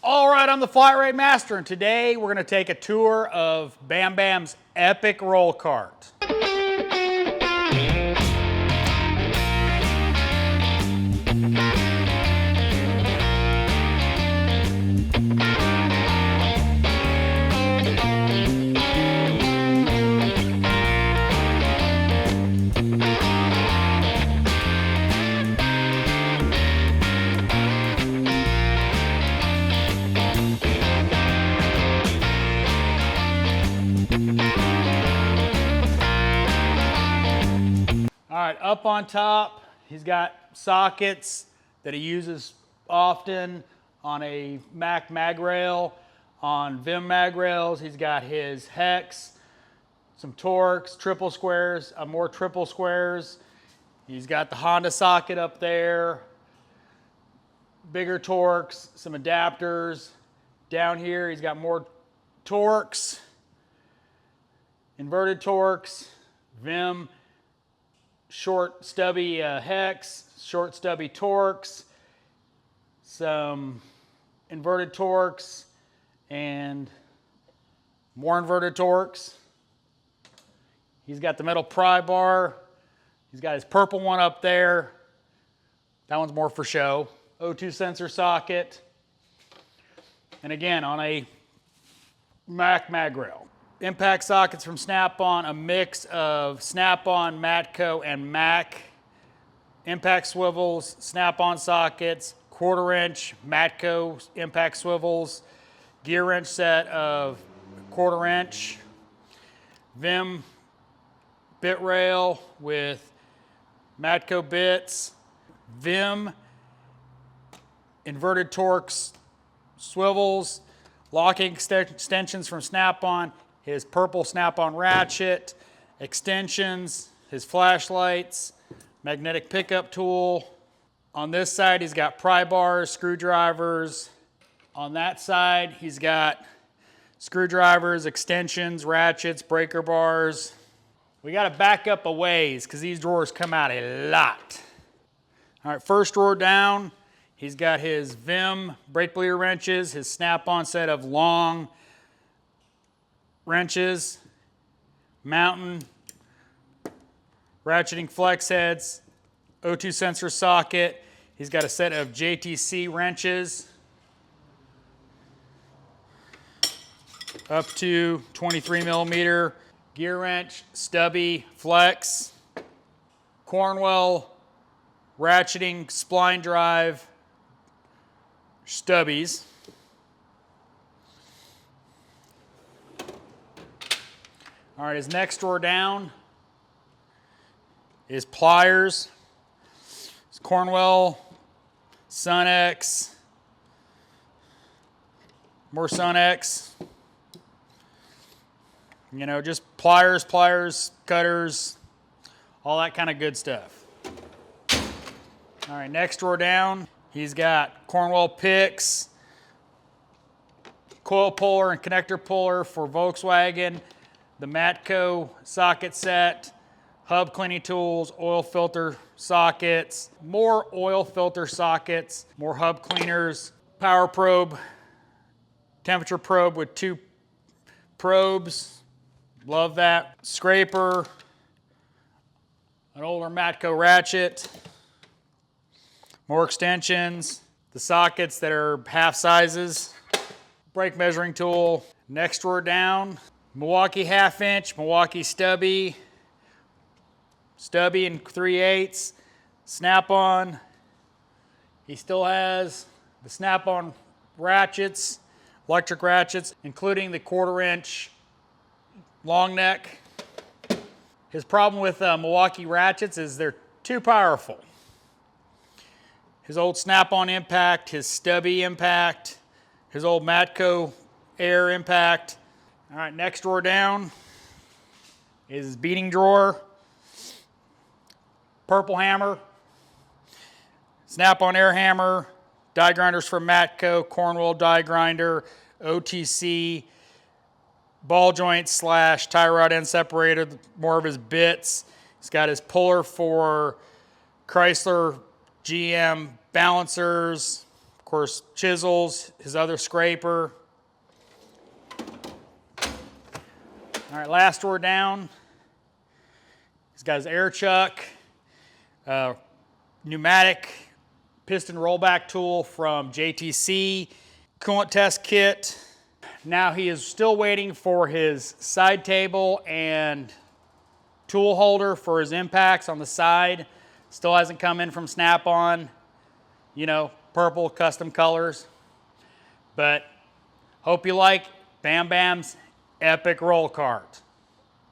All right, I'm the flatratemaster, and today we're going to take a tour of Bam Bam's Epiq roll cart. All right, up on top, he's got sockets that he uses often on a Mac mag rail. On Vim mag rails, he's got his hex, some Torx, triple squares, more triple squares. He's got the Honda socket up there, bigger Torx, some adapters. Down here, he's got more Torx, inverted Torx, Vim, short stubby hex, short stubby Torx, some inverted Torx, and more inverted Torx. He's got the metal pry bar. He's got his purple one up there. That one's more for show. O2 sensor socket. And again, on a Mac mag rail. Impact sockets from Snap-on, a mix of Snap-on, Matco, and Mac. Impact swivels, Snap-on sockets, 1/4 inch Matco impact swivels, gear wrench set of 1/4 inch, Vim bit rail with Matco bits, Vim inverted Torx swivels, locking extensions from Snap-on, his purple Snap-on ratchet, extensions, his flashlights, magnetic pickup tool. On this side, he's got pry bars, screwdrivers. On that side, he's got screwdrivers, extensions, ratchets, breaker bars. We got to back up a ways because these drawers come out a lot. All right, first drawer down, he's got his Vim brake bleeder wrenches, his Snap-on set of long wrenches, mountain, ratcheting flex heads, O2 sensor socket. He's got a set of JTC wrenches up to 23 millimeter, gear wrench, stubby, flex, Cornwell ratcheting spline drive stubbies. All right, his next drawer down is pliers. It's Cornwell, Sun-X, more Sun-X. You know, just pliers, cutters, all that kind of good stuff. All right, next drawer down, he's got Cornwell picks, coil puller and connector puller for Volkswagen, the Matco socket set, hub cleaning tools, oil filter sockets, more oil filter sockets, more hub cleaners, power probe, temperature probe with 2 probes. Love that. Scraper, an older Matco ratchet, more extensions, the sockets that are half sizes, brake measuring tool. Next drawer down, Milwaukee 1/2 inch, Milwaukee stubby and 3/8, Snap-on. He still has the Snap-on ratchets, electric ratchets, including the 1/4 inch long neck. His problem with Milwaukee ratchets is they're too powerful. His old Snap-on impact, his stubby impact, his old Matco air impact. All right, next drawer down is his beating drawer, purple hammer, Snap-on air hammer, die grinders from Matco, Cornwell die grinder, OTC, ball joint / tie rod end separator, more of his bits. He's got his puller for Chrysler, GM balancers, course, chisels, his other scraper. All right, last door down. He's got his air chuck, pneumatic piston rollback tool from JTC, coolant test kit. Now he is still waiting for his side table and tool holder for his impacts on the side. Still hasn't come in from Snap-on. You know, purple custom colors. But hope you like Bam Bam's Epiq roll cart.